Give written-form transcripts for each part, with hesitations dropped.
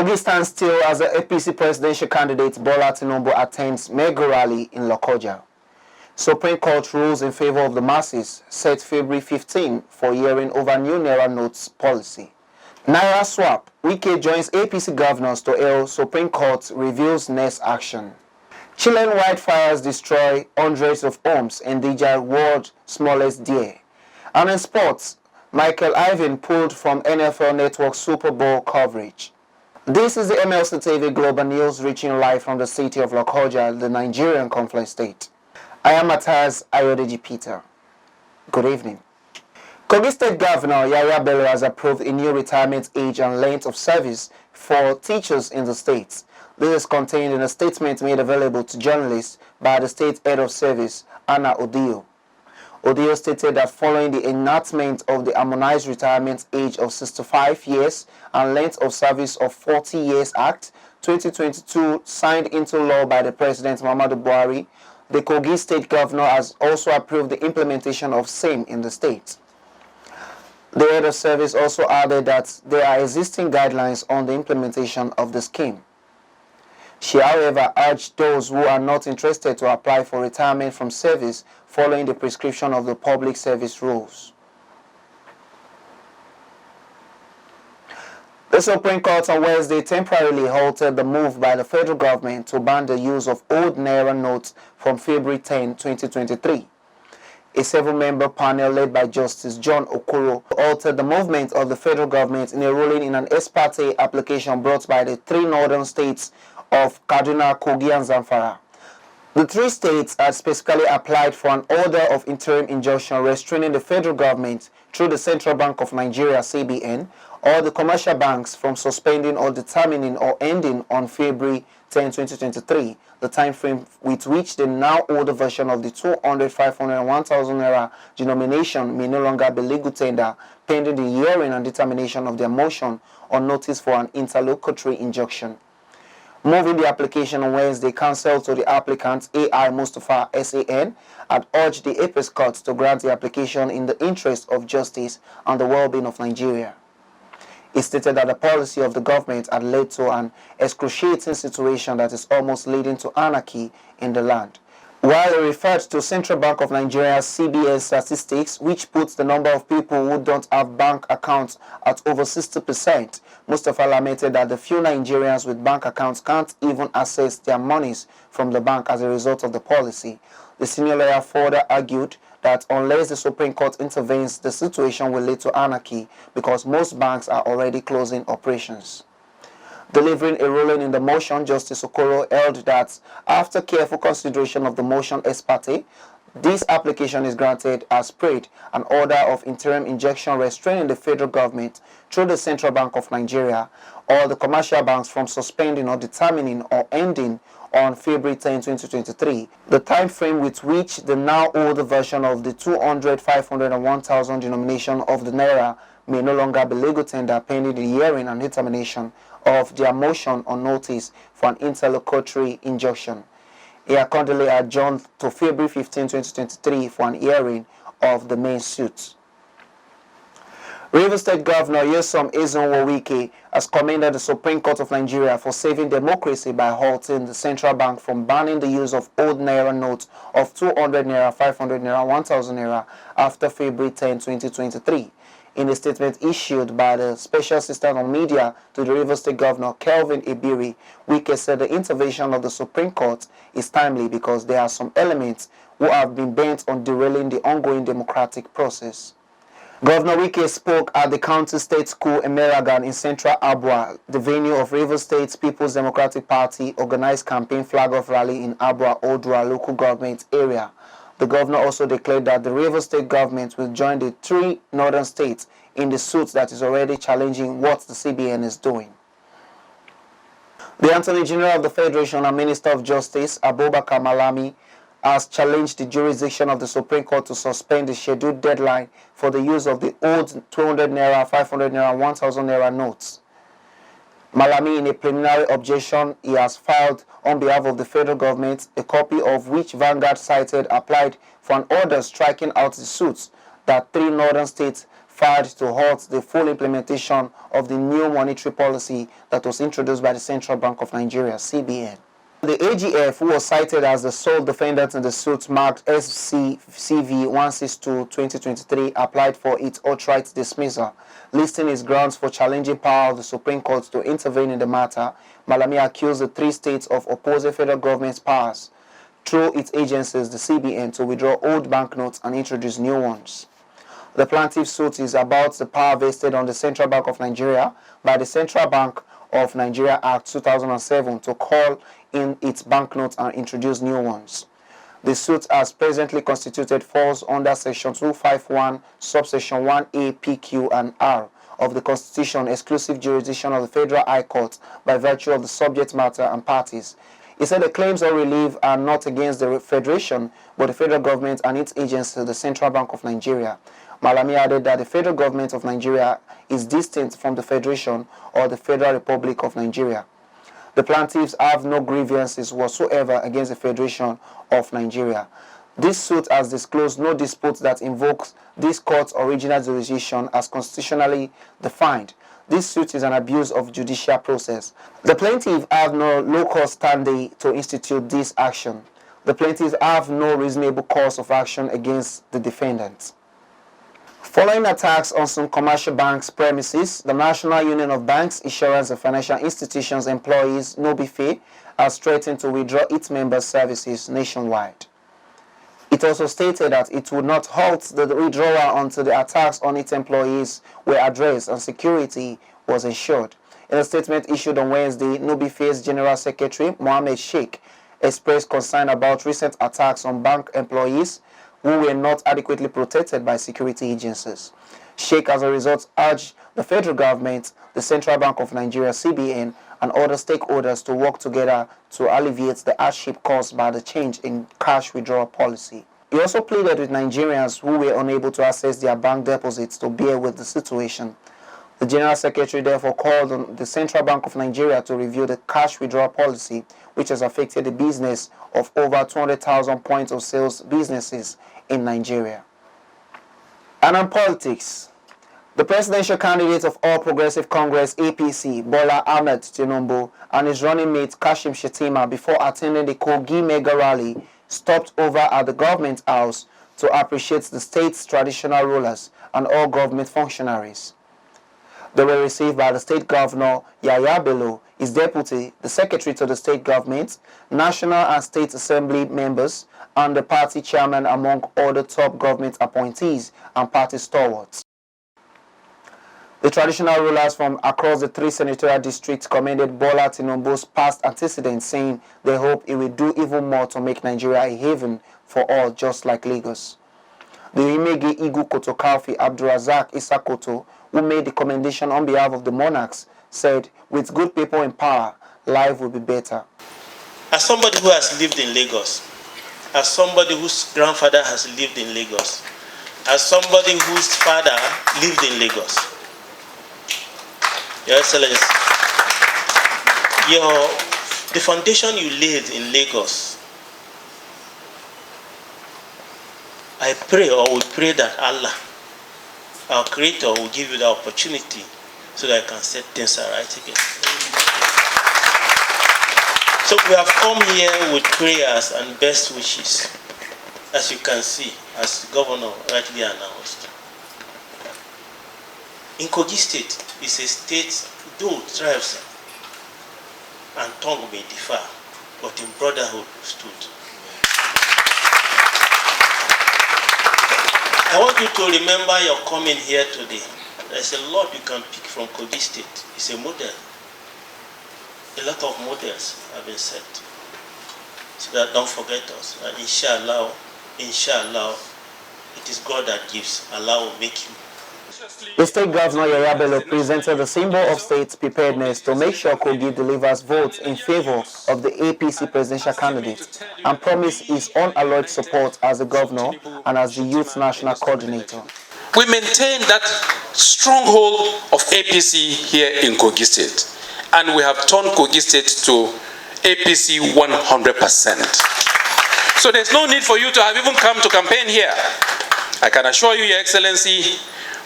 KOGI stands still as the APC presidential candidate BOLA TINUBU attends mega rally in LOKOJA. Supreme Court rules in favor of the masses set February 15 for hearing over new NAIRA notes policy. NAIRA swap. WIKE joins APC governors to hail Supreme Court reveals next action. Chilean wildfires destroy hundreds of homes, endanger world's smallest deer. And in sports, IRVIN pulled from NFL Network Super Bowl coverage. This is the MLC TV Global News reaching live from the city of LOKOJA, the Nigerian conflict state. I am Matthias Ayodeji Peter. Good evening. KOGI State Governor Yahya Bello has approved a new retirement age and length of service for teachers in the state. This is contained in a statement made available to journalists by the State Head of Service, Anna Odio. Odio stated that following the enactment of the harmonized retirement age of 65 years and length of service of 40 years Act 2022 signed into law by the President Muhammadu Buhari, the KOGI State Governor has also approved the implementation of same in the state. The Head of Service also added that there are existing guidelines on the implementation of the scheme. She, however, urged those who are not interested to apply for retirement from service following the prescription of the public service rules. The Supreme Court on Wednesday temporarily halted the move by the federal government to ban the use of old NAIRA notes from February 10, 2023. A seven-member panel led by Justice John Okoro altered the movement of the federal government in a ruling in an ex parte application brought by the three northern states of Kaduna, KOGI, and Zamfara. The three states had specifically applied for an order of interim injunction restraining the federal government through the Central Bank of Nigeria (CBN) or the commercial banks from suspending or determining or ending on February 10, 2023, the time frame with which the now older version of the 200, 500, and 1,000 naira denomination may no longer be legal tender pending the hearing and determination of their motion or notice for an interlocutory injunction. Moving the application on Wednesday, counsel to the applicant A.I. Mustafa S.A.N. had urged the Apex Court to grant the application in the interest of justice and the well-being of Nigeria. He stated that the policy of the government had led to an excruciating situation that is almost leading to anarchy in the land. While he referred to Central Bank of Nigeria's CBN statistics, which puts the number of people who don't have bank accounts at over 60%, Mustafa lamented that the few Nigerians with bank accounts can't even access their monies from the bank as a result of the policy. The senior lawyer further argued that unless the Supreme Court intervenes, the situation will lead to anarchy because most banks are already closing operations. Delivering a ruling in the motion, Justice Okoro held that after careful consideration of the motion ex parte, this application is granted as prayed, an order of interim injunction restraining the federal government through the Central Bank of Nigeria or the commercial banks from suspending or determining or ending on February 10, 2023, the time frame with which the now older version of the 200, 500, and 1,000 denomination of the NAIRA may no longer be legal tender pending the hearing and determination of their motion or notice for an interlocutory injunction. He accordingly adjourned to February 15, 2023 for an hearing of the main suit. Rivers State Governor Nyesom Ezenwo-Wike has commended the Supreme Court of Nigeria for saving democracy by halting the central bank from banning the use of old NAIRA notes of 200 naira, 500 naira, 1,000 naira after February 10, 2023. In a statement issued by the Special Assistant on Media to the Rivers State Governor, Kelvin Ibiri, Wike said the intervention of the Supreme Court is timely because there are some elements who have been bent on derailing the ongoing democratic process. Governor Wike spoke at the County State School Emeragan in Central Abua, the venue of Rivers State People's Democratic Party organized campaign flag-off rally in Abua Odua local government area. The governor also declared that the Rivers State government will join the three northern states in the suit that is already challenging what the CBN is doing. The Attorney General of the Federation and Minister of Justice, Abubakar Malami, has challenged the jurisdiction of the Supreme Court to suspend the scheduled deadline for the use of the old 200 naira, 500 naira, 1,000 naira notes. Malami, in a preliminary objection he has filed on behalf of the federal government, a copy of which Vanguard cited, applied for an order striking out the suits that three northern states filed to halt the full implementation of the new monetary policy that was introduced by the Central Bank of Nigeria, CBN. The AGF, who was cited as the sole defendant in the suit marked SCCV 162-2023, applied for its outright dismissal, listing its grounds for challenging power of the Supreme Court to intervene in the matter. Malami accused the three states of opposing federal government's powers through its agencies, the CBN, to withdraw old banknotes and introduce new ones. The plaintiff's suit is about the power vested on the Central Bank of Nigeria by the Central Bank of Nigeria Act 2007 to call in its banknotes and introduce new ones. The suit, as presently constituted, falls under Section 251, subsection 1A, PQ, and R of the Constitution, exclusive jurisdiction of the Federal High Court by virtue of the subject matter and parties. He said the claims of relief are not against the Federation, but the federal government and its agency, the Central Bank of Nigeria. Malami added that the federal government of Nigeria is distinct from the Federation or the Federal Republic of Nigeria. The plaintiffs have no grievances whatsoever against the Federation of Nigeria. This suit has disclosed no dispute that invokes this court's original jurisdiction as constitutionally defined. This suit is an abuse of judicial process. The plaintiffs have no local standing to institute this action. The plaintiffs have no reasonable cause of action against the defendants. Following attacks on some commercial banks' premises, the National Union of Banks, Insurance and Financial Institutions employees, NOBIFE, has threatened to withdraw its members' services nationwide. It also stated that it would not halt the withdrawal until the attacks on its employees were addressed and security was ensured. In a statement issued on Wednesday, NOBIFE's General Secretary, Mohammed Sheikh, expressed concern about recent attacks on bank employees who were not adequately protected by security agencies. Sheikh, as a result, urged the federal government, the Central Bank of Nigeria, CBN, and other stakeholders to work together to alleviate the hardship caused by the change in cash withdrawal policy. He also pleaded with Nigerians who were unable to access their bank deposits to bear with the situation. The General Secretary therefore called on the Central Bank of Nigeria to review the cash withdrawal policy, which has affected the business of over 200,000 points of sales businesses in Nigeria. And on politics, the presidential candidate of All Progressive Congress APC, BOLA Ahmed TINUBU, and his running mate Kashim Shettima, before attending the KOGI mega rally, stopped over at the government house to appreciate the state's traditional rulers and all government functionaries. They were received by the state governor, Yahaya Bello, his deputy, the secretary to the state government, national and state assembly members, and the party chairman, among other top government appointees and party stalwarts. The traditional rulers from across the three senatorial districts commended Bola Tinubu's past antecedents, saying they hope he will do even more to make Nigeria a haven for all, just like Lagos. The Imege Igu Kotokaufi Abdurazak Isakoto, who made the commendation on behalf of the monarchs, said, "With good people in power, life will be better." As somebody who has lived in Lagos, as somebody whose grandfather has lived in Lagos, as somebody whose father lived in Lagos, Your Excellency, the foundation you laid in Lagos, I pray, or we pray that Allah, our Creator, will give you the opportunity so that I can set things right again. So we have come here with prayers and best wishes, as you can see, as the governor rightly announced. In KOGI State is a state, though tribes and tongue may differ, but in brotherhood stood. I want you to remember your coming here today. There's a lot you can pick from KOGI State. It's a model. A lot of models have been set. So that don't forget us. And inshallah, it is God that gives. Allah will make you. The state governor Yahaya Bello presented the symbol of state preparedness to make sure KOGI delivers votes in favor of the APC presidential candidate and promised his unalloyed support as the governor and as the youth national coordinator. We maintain that stronghold of APC here in KOGI State, and we have turned KOGI State to APC 100%. So there's no need for you to have even come to campaign here. I can assure you, Your Excellency,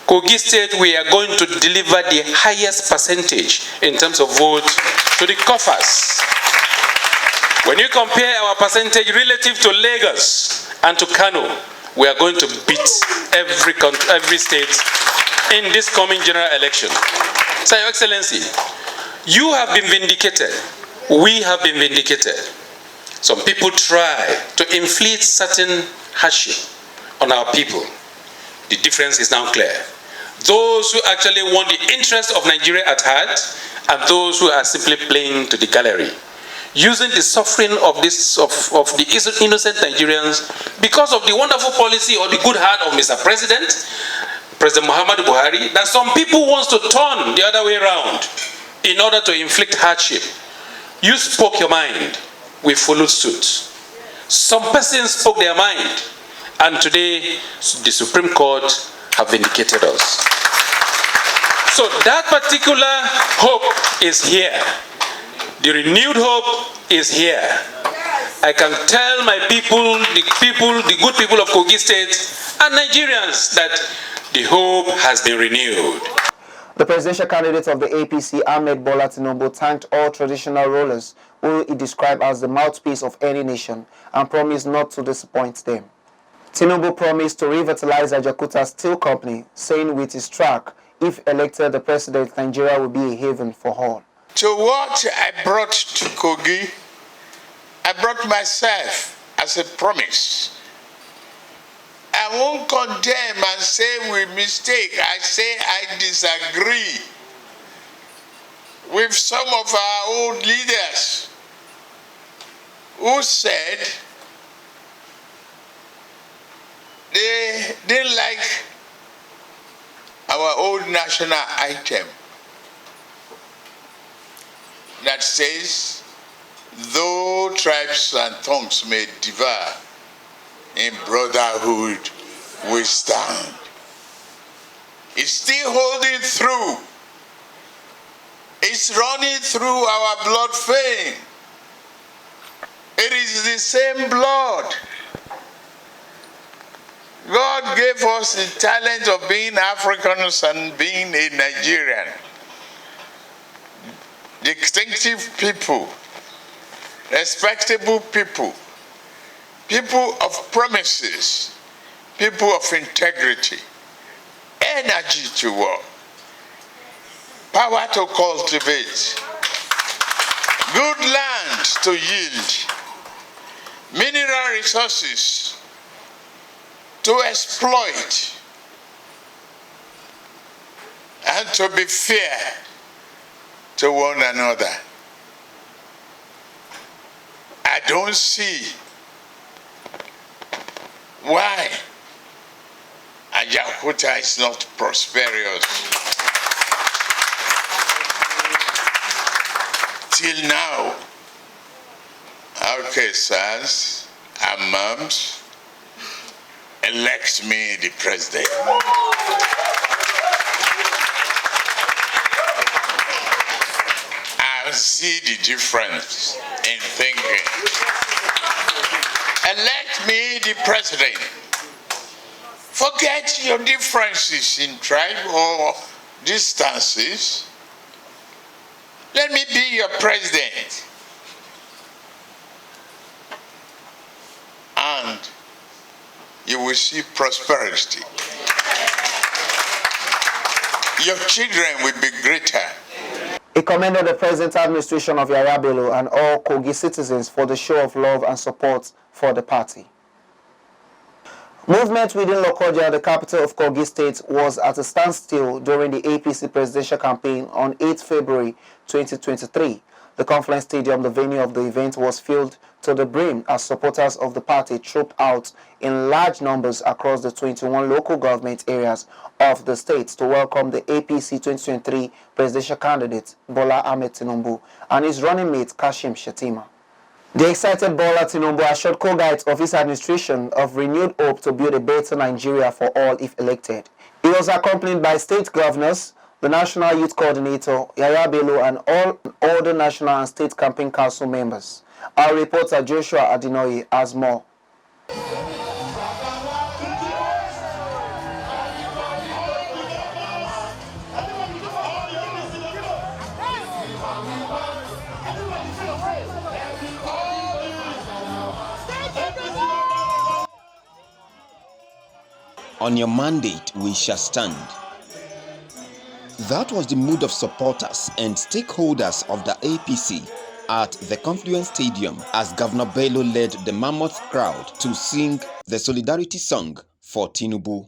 Kogi State, we are going to deliver the highest percentage in terms of vote to the coffers. When you compare our percentage relative to Lagos and to Kano, we are going to beat every state in this coming general election. So, Your Excellency, you have been vindicated. We have been vindicated. Some people try to inflict certain hardship on our people. The difference is now clear. Those who actually want the interest of Nigeria at heart and those who are simply playing to the gallery, using the suffering of the innocent Nigerians because of the wonderful policy or the good heart of Mr. President Muhammadu Buhari, that some people want to turn the other way around in order to inflict hardship. You spoke your mind, we followed suit. Some persons spoke their mind, and today the Supreme Court have vindicated us. So that particular hope is here. The renewed hope is here. I can tell my people, the good people of Kogi State and Nigerians that the hope has been renewed. The presidential candidate of the APC, Ahmed Bola TINUBU, thanked all traditional rulers who he described as the mouthpiece of any nation and promised not to disappoint them. TINUBU promised to revitalize Ajaokuta Steel Company, saying with his track, if elected the president, Nigeria will be a haven for all. So what I brought to Kogi, I brought myself as a promise. I won't condemn and say we mistake. I say I disagree with some of our old leaders who said they didn't like our old national item that says, though tribes and tongues may differ, in brotherhood we stand. It's still holding through. It's running through our blood vein. It is the same blood. God gave us the talent of being Africans and being a Nigerian. Distinctive people, respectable people, people of promises, people of integrity, energy to work, power to cultivate, good land to yield, mineral resources to exploit, and to be fair to one another. I don't see why Ajaokuta is not prosperous till now. Okay, sirs and moms, elect me the president. I see the difference in thinking. Elect me the president. Forget your differences in tribe or distances. Let me be your president. And you will see prosperity. Your children will be greater. He commended the present administration of Yaya Bello and all Kogi citizens for the show of love and support for the party. Movement within LOKOJA, the capital of Kogi State, was at a standstill during the APC presidential campaign on 8 February 2023. The Conference Stadium, the venue of the event, was filled to the brim as supporters of the party trooped out in large numbers across the 21 local government areas of the state to welcome the APC 2023 presidential candidate Bola Ahmed TINUBU and his running mate Kashim Shettima. The excited Bola TINUBU assured KOGI of his administration of renewed hope to build a better Nigeria for all if elected. He was accompanied by state governors, the National Youth Coordinator, Yaya Bello, and all other national and state campaign council members. Our reporter Joshua Adinoye has more. On your mandate we shall stand. That was the mood of supporters and stakeholders of the APC at the Confluence Stadium as Governor Bello led the mammoth crowd to sing the solidarity song for Tinubu.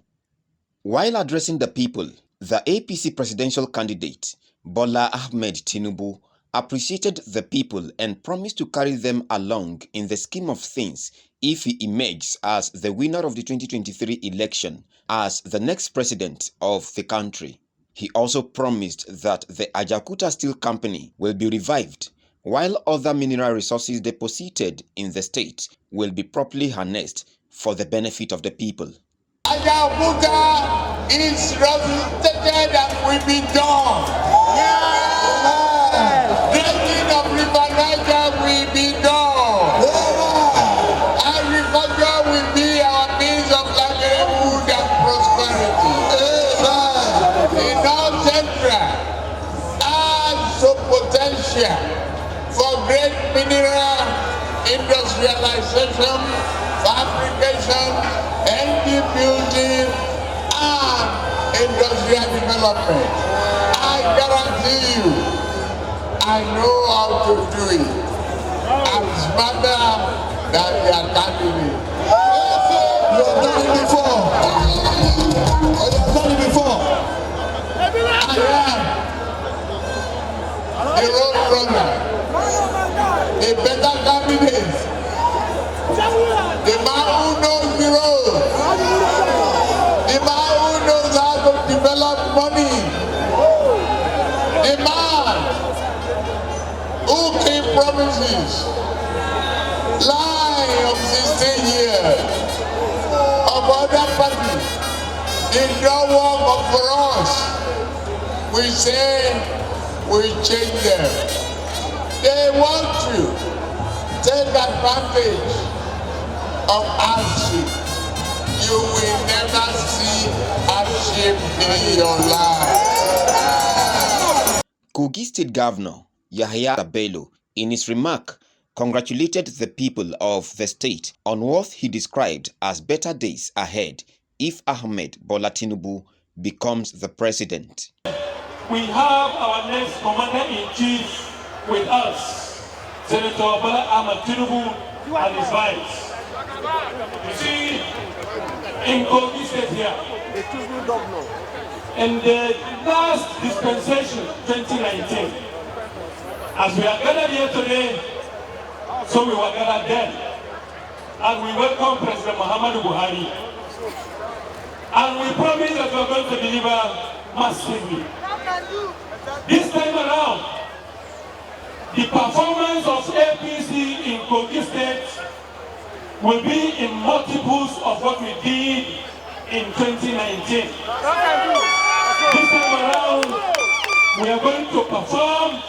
While addressing the people, the APC presidential candidate, Bola Ahmed Tinubu, appreciated the people and promised to carry them along in the scheme of things if he emerges as the winner of the 2023 election as the next president of the country. He also promised that the Ajaokuta Steel Company will be revived, while other mineral resources deposited in the state will be properly harnessed for the benefit of the people. Ajaokuta is resuscitated and will be done. Dredging of River Niger will be done. Agriculture will be our means of livelihood and prosperity. In North Central has some potential for great mineral industrialization, fabrication, energy building, and industrial development. I guarantee you, I know how to do it. I'm smarter than their candidate. You have done it before. You have done it before. I am the road runner, a better candidate, the man who knows the road, the man who knows how to develop money, the man who keep promises, lie of 16 years of other parties, did not work for us. We say we change them. They want to take advantage of hardship. You will never see hardship in your life. KOGI State Governor Yahaya Bello, in his remark, congratulated the people of the state on what he described as better days ahead if Ahmed Bola Tinubu becomes the president. We have our next commander-in-chief with us, Senator Bola Ahmed Tinubu and his vice. You see, in KOGI State here, in the last dispensation, 2019, as we are gathered here today, so we were gathered then, and we welcome President Muhammadu Buhari, and we promise that we are going to deliver massively. This time around, the performance of APC in KOGI State will be in multiples of what we did in 2019. This time around, we are going to perform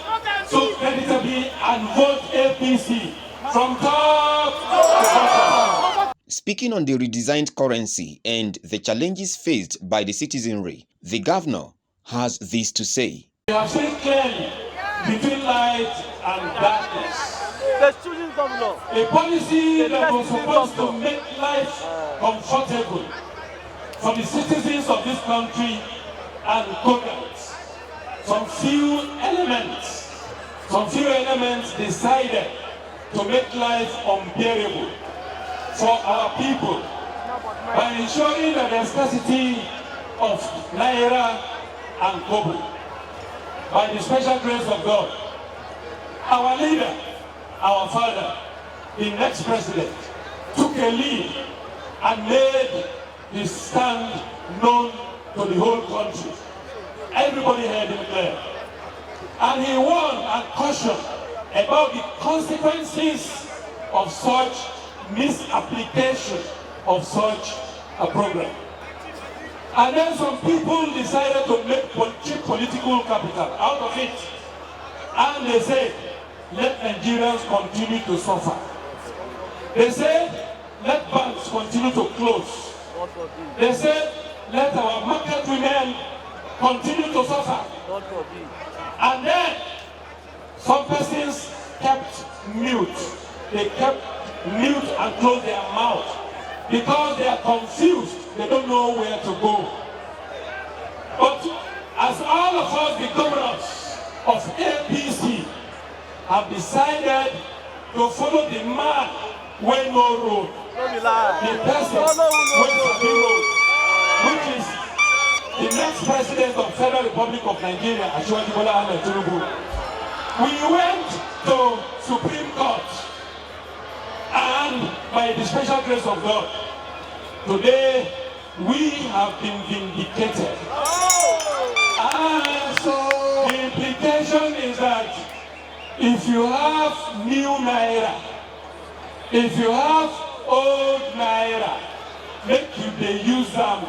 so creditably and vote APC from top to bottom. Speaking on the redesigned currency and the challenges faced by the citizenry, the governor has this to say. We have seen clearly between light and darkness. A policy that was supposed to make life comfortable for the citizens of this country and Kogans. Some few elements decided to make life unbearable for our people by ensuring the scarcity of NAIRA and Kobo. By the special grace of God, our leader, our father, the next president, took a lead and made his stand known to the whole country. Everybody heard him there. And he warned and cautioned about the consequences of such misapplication of such a program. And then some people decided to make cheap political capital out of it. And they said, let Nigerians continue to suffer. They said, let banks continue to close. They said, let our market women continue to suffer. And then some persons kept mute. They kept mute and closed their mouth because they are confused. They don't know where to go. But as all of us, the governors of APC, have decided to follow the man where no road, the person where no road, which is the next president of Federal Republic of Nigeria, BOLA. We went to Supreme Court, and by the special grace of God, today we have been vindicated. And so the implication is that if you have new NAIRA, if you have old NAIRA, make you they use them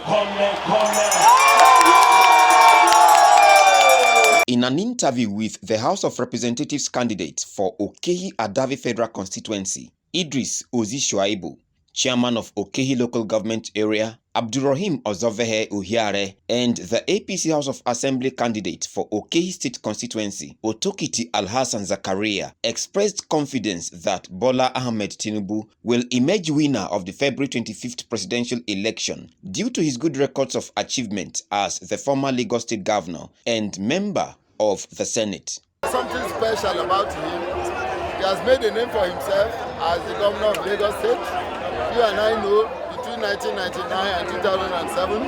In an interview with the House of Representatives candidate for Okehi Adavi Federal Constituency, Idris Ozi Shuaibu, chairman of Okehi Local Government Area, Abdurrahim Ozovehe Ohiare, and the APC House of Assembly candidate for Okehi State Constituency, Otokiti Alhassan Zakaria, expressed confidence that Bola Ahmed Tinubu will emerge winner of the February 25th presidential election due to his good records of achievement as the former Lagos State Governor and member of the Senate. Something special about him. He has made a name for himself as the Governor of Lagos State. You and I know between 1999 and 2007,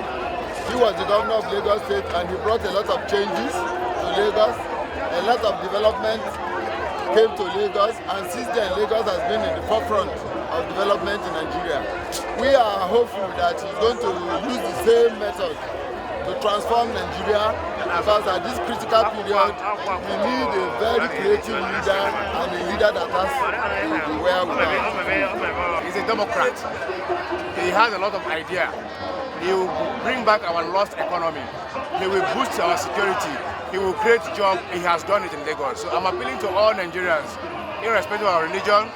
he was the Governor of Lagos State and he brought a lot of changes to Lagos. A lot of development came to Lagos, and since then Lagos has been in the forefront of development in Nigeria. We are hopeful that he's going to use the same method to transform Nigeria, because at this critical period we need a very creative leader and a leader that has the wherewithal. He's a Democrat. He has a lot of ideas. He will bring back our lost economy. He will boost our security. He will create jobs. He has done it in Lagos. So I'm appealing to all Nigerians, irrespective of our religion,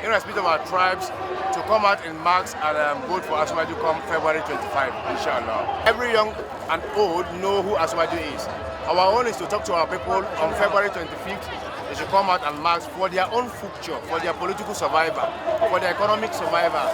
irrespective of our tribes, to come out in mass and vote for Asiwaju come February 25, inshallah. Every young and old know who Asiwaju is. Our own is to talk to our people on February 25th. They should come out and march for their own future, for their political survival, for their economic survival.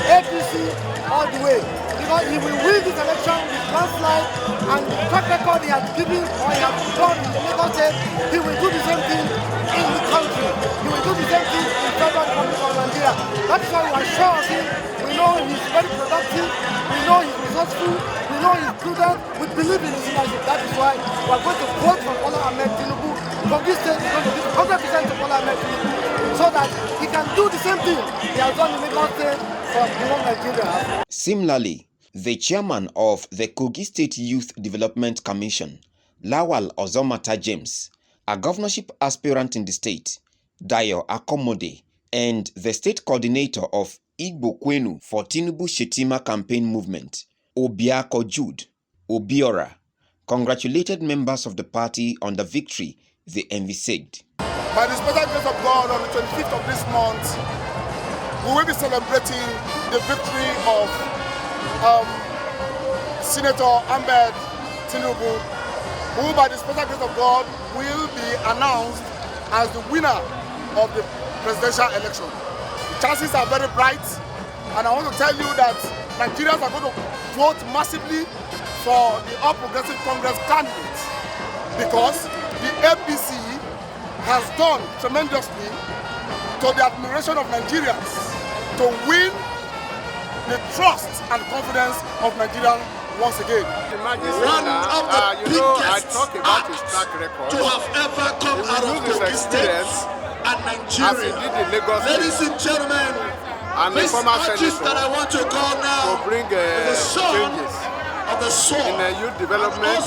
APC all the way, because he will win this election with landslide, and the track record he has given or he has done in Lagos State, he will do the same thing in the country. He will do the same thing in Federal Republic of Nigeria. That's why we are sure of him. We know he's very productive, we know he's resourceful, we know he's prudent, we believe in his leadership. That is why we are going to vote for Bola Ahmed Tinubu. From this state, we're going to give 100% to Bola Ahmed Tinubu, so that he can do the same thing he has done in Lagos State for the whole Nigeria. Similarly, the chairman of the KOGI State Youth Development Commission, Lawal Ozomata James, a governorship aspirant in the state, Dayo Akomode, and the state coordinator of Igbo Kwenu for Tinubu Shetima campaign movement, Obiako Jude Obiora, congratulated members of the party on the victory they envisaged. By the special grace of God, on the 25th of this month, we will be celebrating the victory of Senator Ahmed Tinubu, who by the special grace of God will be announced as the winner of the presidential election. The chances are very bright, and I want to tell you that Nigerians are going to vote massively for the All Progressive Congress candidates, because the APC has done tremendously to the admiration of Nigerians to win the trust and confidence of Nigerians once again. One of the biggest to have ever come out of Kogi State and Nigeria. Ladies and gentlemen, this artist that I want to call now to bring the son of the soul, in youth development,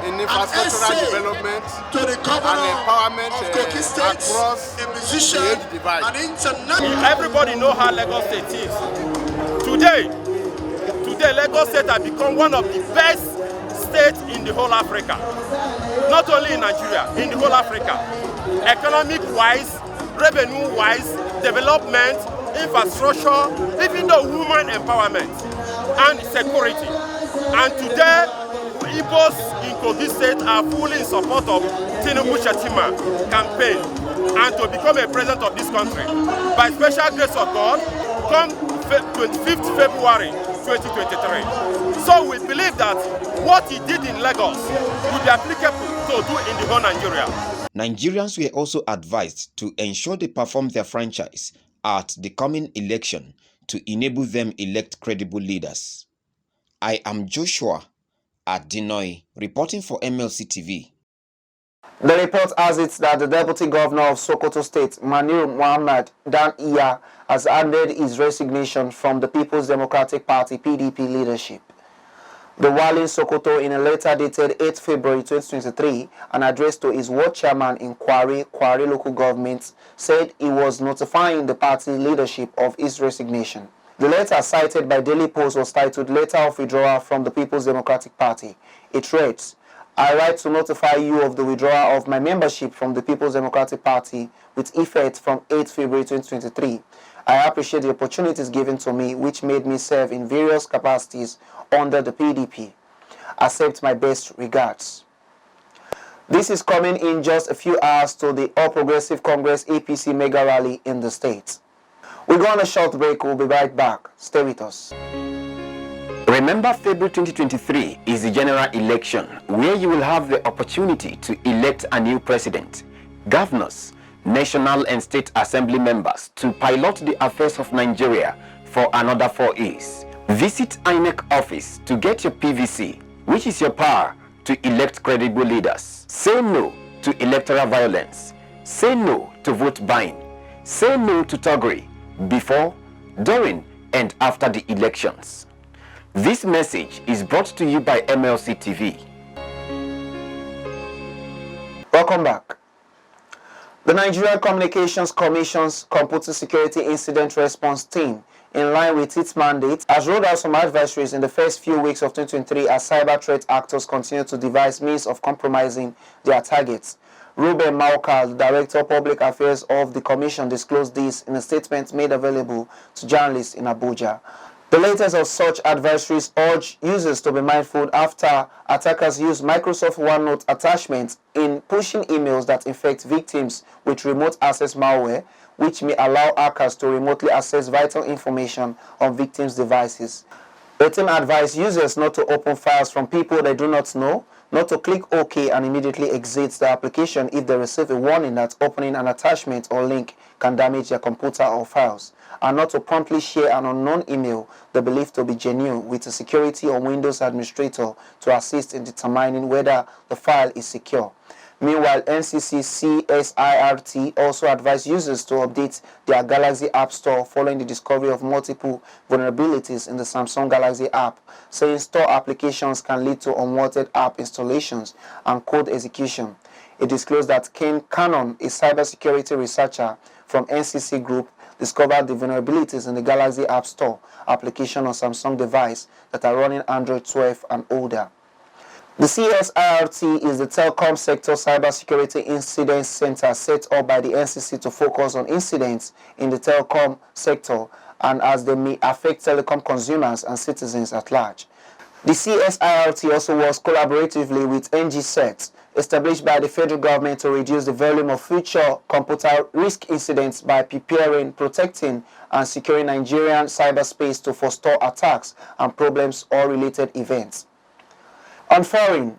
in infrastructural development, to the governor and empowerment of Kogi State, across a musician, the age divide. an international. Everybody know how Lagos State is. Today Lagos State has become one of the best states in the whole Africa. Not only in Nigeria, in the whole Africa. Economic-wise, revenue-wise, development, infrastructure, even the women empowerment and security. And today, Igbos in Kogi State are fully in support of Tinubu Shetima campaign and to become a president of this country. By special grace of God, come 25th February 2023. So we believe that what he did in Lagos will be applicable to do in the whole Nigeria. Nigerians were also advised to ensure they perform their franchise at the coming election to enable them elect credible leaders. I am Joshua Adinoy, reporting for MLC TV. The report has it that the Deputy Governor of Sokoto State, Manir Muhammad Dan Iya, has handed his resignation from the People's Democratic Party PDP leadership. The Wali Sokoto, in a letter dated 8 February 2023 and addressed to his ward chairman in Kwari local government, said he was notifying the party leadership of his resignation. The letter, cited by Daily Post, was titled Letter of Withdrawal from the People's Democratic Party. It reads, I write to notify you of the withdrawal of my membership from the People's Democratic Party with effect from 8 February 2023. I appreciate the opportunities given to me, which made me serve in various capacities under the PDP. Accept my best regards. This is coming in just a few hours to the All Progressive Congress APC mega rally in the state. We go on a short break. We'll be right back. Stay with us. Remember, February 2023 is the general election where you will have the opportunity to elect a new president, governors, national and state assembly members to pilot the affairs of Nigeria for another 4 years. Visit INEC office to get your PVC, which is your power to elect credible leaders. Say no to electoral violence. Say no to vote buying. Say no to thuggery before, during, and after the elections. This message is brought to you by MLC TV. Welcome back. The Nigerian Communications Commission's Computer Security Incident Response Team, in line with its mandate, has rolled out some advisories in the first few weeks of 2023 as cyber threat actors continue to devise means of compromising their targets. Ruben Maukal, the Director of Public Affairs of the Commission, disclosed this in a statement made available to journalists in Abuja. The latest of such advisories urge users to be mindful after attackers use Microsoft OneNote attachments in pushing emails that infect victims with remote access malware, which may allow hackers to remotely access vital information on victims' devices. The team advised users not to open files from people they do not know, not to click OK and immediately exit the application if they receive a warning that opening an attachment or link can damage their computer or files, and not to promptly share an unknown email they believe to be genuine with a security or Windows administrator to assist in determining whether the file is secure. Meanwhile, NCC CSIRT also advised users to update their Galaxy App Store following the discovery of multiple vulnerabilities in the Samsung Galaxy app, saying store applications can lead to unwanted app installations and code execution. It disclosed that Ken Cannon, a cybersecurity researcher from NCC Group, discovered the vulnerabilities in the Galaxy App Store application on Samsung device that are running Android 12 and older. The CSIRT is the Telecom Sector Cybersecurity Incident Center set up by the NCC to focus on incidents in the telecom sector and as they may affect telecom consumers and citizens at large. The CSIRT also works collaboratively with NGCET, established by the federal government to reduce the volume of future computer risk incidents by preparing, protecting, and securing Nigerian cyberspace to forestall attacks and problems or related events. On foreign,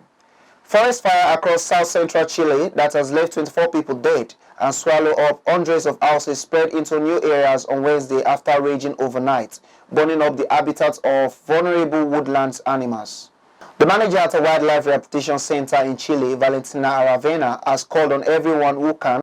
forest fire across south-central Chile that has left 24 people dead and swallowed up hundreds of houses spread into new areas on Wednesday after raging overnight, burning up the habitats of vulnerable woodlands animals. The manager at a wildlife rehabilitation center in Chile, Valentina Aravena, has called on everyone who can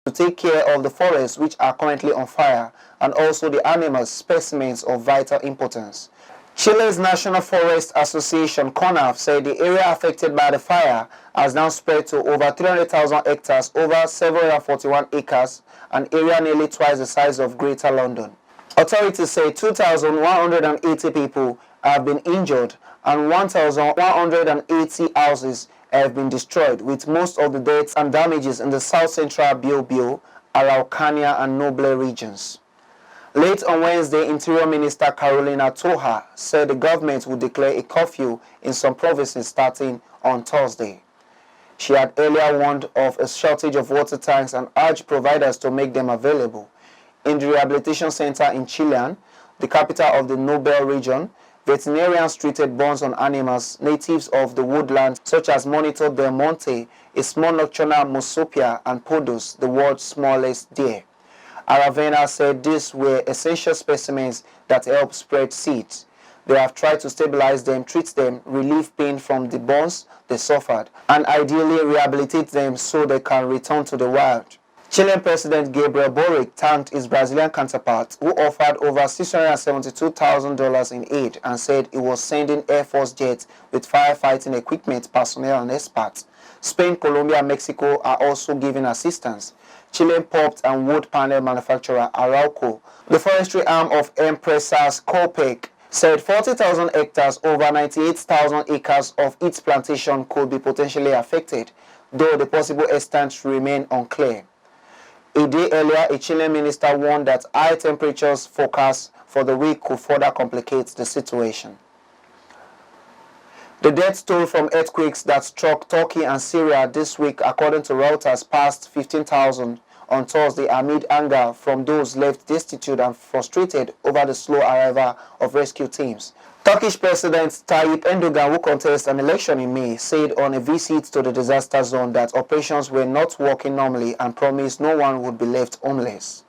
to take care of the forests which are currently on fire and also the animal specimens of vital importance. Chile's National Forest Association, CONAF, said the area affected by the fire has now spread to over 300,000 hectares, over 741 acres, an area nearly twice the size of Greater London. Authorities say 2,180 people have been injured and 1,180 houses have been destroyed, with most of the deaths and damages in the south-central Biobío, Araucania and Noble regions. Late on Wednesday, Interior Minister Carolina Toja said the government would declare a curfew in some provinces starting on Thursday. She had earlier warned of a shortage of water tanks and urged providers to make them available. In the rehabilitation center in CHILEAN, the capital of the Nobel region, veterinarians treated burns on animals natives of the woodlands such as Monitor del Monte, a small nocturnal marsupial, and Podos, the world's smallest deer. IRVIN said these were essential specimens that help spread seeds. They have tried to stabilize them, treat them, relieve pain from the burns they suffered, and ideally rehabilitate them so they can return to the wild. Chilean President Gabriel Boric thanked his Brazilian counterpart, who offered over $672,000 in aid and said he was sending Air Force jets with firefighting equipment, personnel, and experts. Spain, Colombia, and Mexico are also giving assistance. Chilean pulp and wood panel manufacturer Arauco, the forestry arm of Empresas Copec, said 40,000 hectares, over 98,000 acres of its plantation could be potentially affected, though the possible extent remain unclear. A day earlier, a Chilean minister warned that high temperatures forecast for the week could further complicate the situation. The death toll from earthquakes that struck Turkey and Syria this week, according to Reuters, passed 15,000 on Thursday amid anger from those left destitute and frustrated over the slow arrival of rescue teams. Turkish President Tayyip Erdogan, who contests an election in May, said on a visit to the disaster zone that operations were not working normally and promised no one would be left homeless.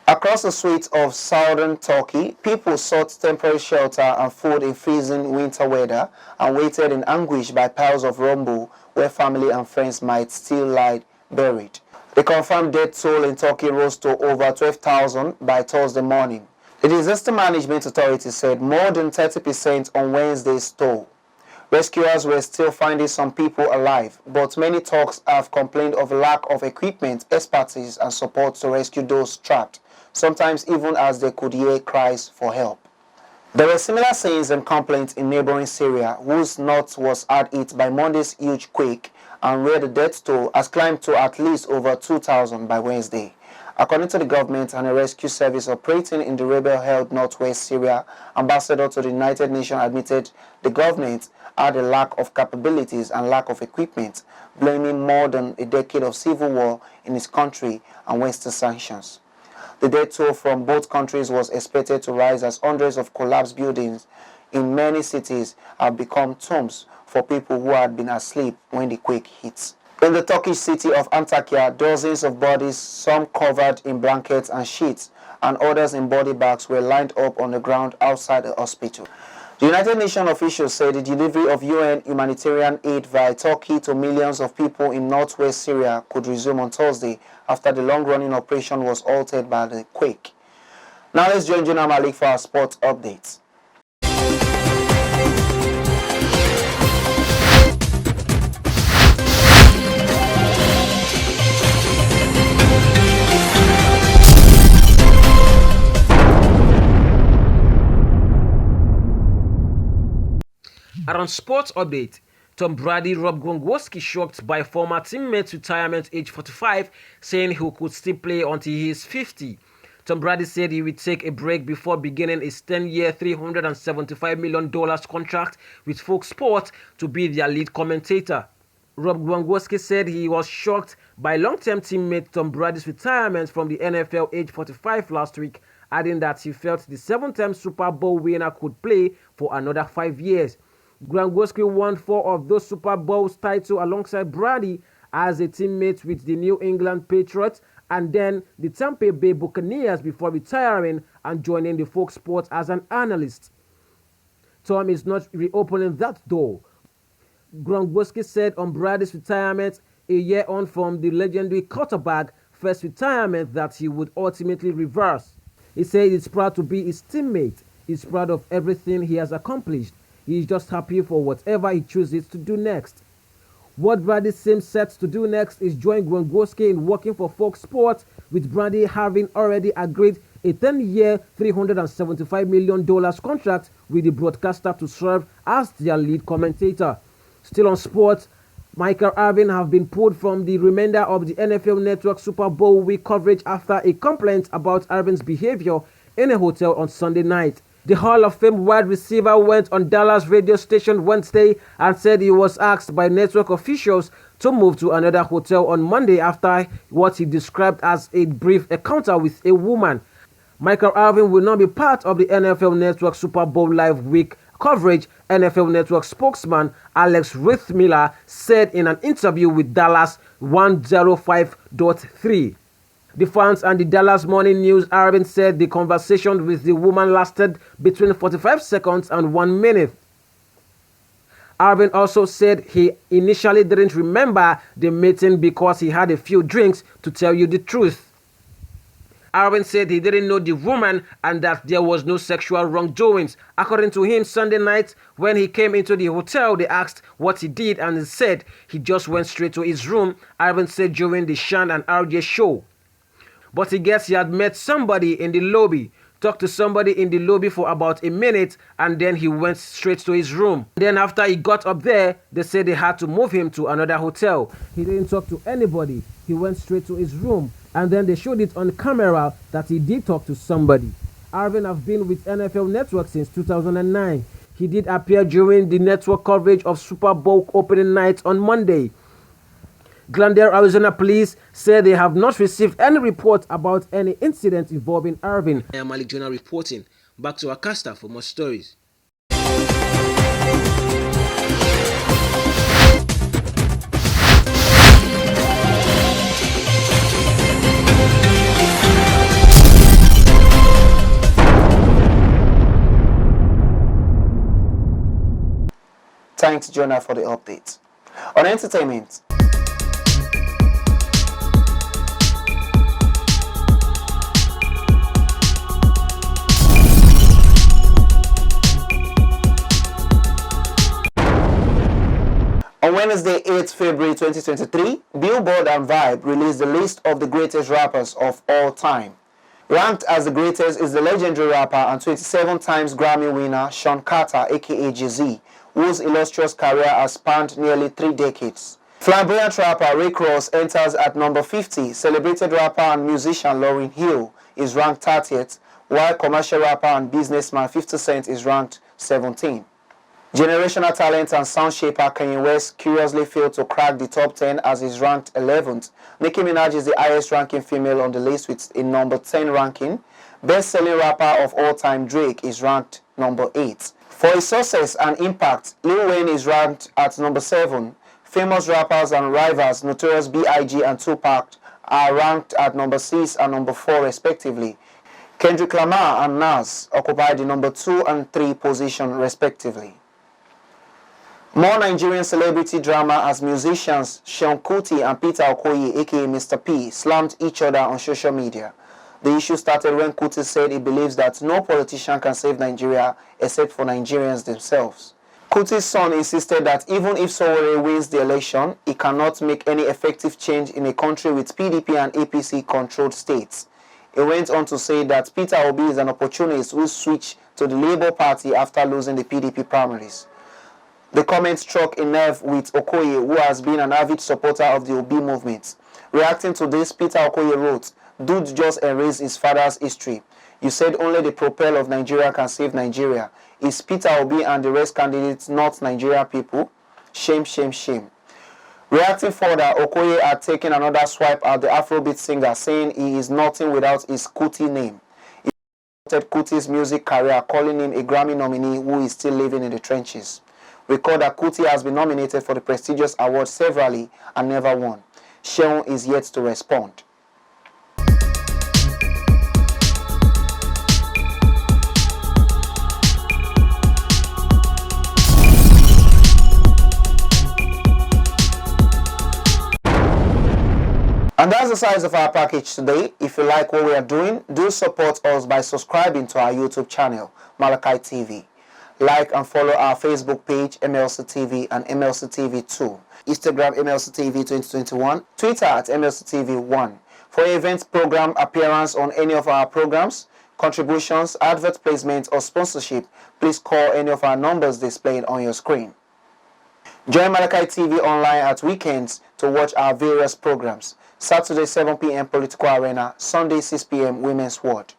Across the suite of southern Turkey, people sought temporary shelter and food in freezing winter weather and waited in anguish by piles of rubble where family and friends might still lie buried. The confirmed death toll in Turkey rose to over 12,000 by Thursday morning. The Disaster Management Authority said more than 30% on Wednesday's toll. Rescuers were still finding some people alive, but many Turks have complained of lack of equipment, expertise, and support to rescue those trapped, sometimes even as they could hear cries for help. There were similar scenes and complaints in neighboring Syria, whose north was hard hit by Monday's huge quake, and where the death toll has climbed to at least over 2,000 by Wednesday. According to the government and a rescue service operating in the rebel-held northwest Syria, ambassador to the United Nations admitted the government had a lack of capabilities and lack of equipment, blaming more than a decade of civil war in his country and Western sanctions. The death toll from both countries was expected to rise as hundreds of collapsed buildings in many cities have become tombs for people who had been asleep when the quake hit. In the Turkish city of Antakya, dozens of bodies, some covered in blankets and sheets, and others in body bags, were lined up on the ground outside the hospital. The United Nations officials said the delivery of UN humanitarian aid via Turkey to millions of people in northwest Syria could resume on Thursday after the long-running operation was halted by the quake. Now let's join Jonah Malik for our sports updates. Around sports update, Tom Brady Rob Gronkowski shocked by former teammate's retirement age 45, saying he could still play until he is 50. Tom Brady said he would take a break before beginning his 10-year, $375 million contract with Fox Sports to be their lead commentator. Rob Gronkowski said he was shocked by long-term teammate Tom Brady's retirement from the NFL age 45 last week, adding that he felt the 7-time Super Bowl winner could play for another 5 years. Gronkowski won 4 of those Super Bowls titles alongside Brady as a teammate with the New England Patriots and then the Tampa Bay Buccaneers before retiring and joining the Fox Sports as an analyst. Tom is not reopening that door. Gronkowski said on Brady's retirement a year on from the legendary quarterback first retirement that he would ultimately reverse. He said he's proud to be his teammate. He's proud of everything he has accomplished. He is just happy for whatever he chooses to do next. What Brady seems set to do next is join Gronkowski in working for Fox Sports, with Brady having already agreed a 10-year, $375 million contract with the broadcaster to serve as their lead commentator. Still on sports, Michael Irvin have been pulled from the remainder of the NFL Network Super Bowl week coverage after a complaint about Irvin's behavior in a hotel on Sunday night. The Hall of Fame wide receiver went on Dallas radio station Wednesday and said he was asked by network officials to move to another hotel on Monday after what he described as a brief encounter with a woman. Michael Irvin will not be part of the NFL Network Super Bowl Live Week coverage, NFL Network spokesman Alex Rithmiller said in an interview with Dallas 105.3. The fans and the Dallas Morning News, Irvin said the conversation with the woman lasted between 45 seconds and 1 minute. Irvin also said he initially didn't remember the meeting because he had a few drinks, to tell you the truth. Irvin said he didn't know the woman and that there was no sexual wrongdoings. According to him, Sunday night when he came into the hotel, they asked what he did and he said he just went straight to his room. Irvin said during the Shan and RJ show. But he guessed he had met somebody in the lobby, talked to somebody in the lobby for about a minute, and then he went straight to his room. Then after he got up there, they said they had to move him to another hotel. He didn't talk to anybody. He went straight to his room, and then they showed it on camera that he did talk to somebody. Irvin has been with NFL Network since 2009. He did appear during the network coverage of Super Bowl opening night on Monday. Glendale, Arizona police said they have not received any report about any incident involving Irvin. I am Malik Jonah reporting. Back to Akasta for more stories. Thanks, Jonah, for the update. On entertainment. On Wednesday, 8th February 2023, Billboard and Vibe released the list of the greatest rappers of all time. Ranked as the greatest is the legendary rapper and 27 times Grammy winner Sean Carter, aka Jay-Z, whose illustrious career has spanned nearly 3 decades. Flamboyant rapper Rick Ross enters at number 50. Celebrated rapper and musician Lauryn Hill is ranked 30th, while commercial rapper and businessman 50 Cent is ranked 17th. Generational talent and sound shaper Kanye West curiously failed to crack the top 10 as he's ranked 11th. Nicki Minaj is the highest ranking female on the list with a number 10 ranking. Best-selling rapper of all time Drake is ranked number 8. For his success and impact, Lil Wayne is ranked at number 7. Famous rappers and rivals Notorious B.I.G. and Tupac are ranked at number 6 and number 4 respectively. Kendrick Lamar and Nas occupy the number 2 and 3 position respectively. More Nigerian celebrity drama as musicians Seun Kuti and Peter Okoye, aka Mr. P, slammed each other on social media. The issue started when Kuti said he believes that no politician can save Nigeria except for Nigerians themselves. Kuti's son insisted that even if Sowore wins the election, he cannot make any effective change in a country with PDP and APC-controlled states. He went on to say that Peter Obi is an opportunist who switched to the Labour Party after losing the PDP primaries. The comment struck a nerve with Okoye, who has been an avid supporter of the Obi movement. Reacting to this, Peter Okoye wrote, "Dude just erased his father's history. You said only the propel of Nigeria can save Nigeria. Is Peter Obi and the rest candidates not Nigeria people? Shame, shame, shame." Reacting further, Okoye had taken another swipe at the Afrobeat singer, saying he is nothing without his Kuti name. He supported Kuti's music career, calling him a Grammy nominee who is still living in the trenches. Recall that Kuti has been nominated for the prestigious award severally and never won. Seun is yet to respond. And that's the size of our package today. If you like what we are doing, do support us by subscribing to our YouTube channel, Malachi TV. Like and follow our Facebook page, MLC TV and MLC TV 2. Instagram, MLC TV 2021. Twitter at MLC TV 1. For event program appearance on any of our programs, contributions, advert placement or sponsorship, please call any of our numbers displayed on your screen. Join Malachi TV online at weekends to watch our various programs. Saturday 7 p.m. Political Arena, Sunday 6 p.m. Women's World.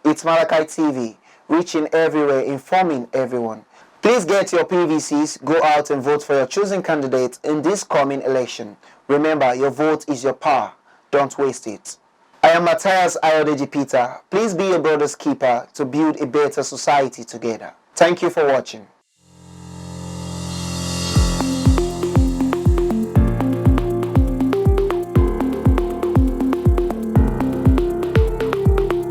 It's Malachi TV, reaching everywhere, informing everyone. Please get your PVCs, go out and vote for your chosen candidate in this coming election. Remember, your vote is your power. Don't waste it. I am Matthias Ayodeji Peter. Please be your brother's keeper to build a better society together. Thank you for watching.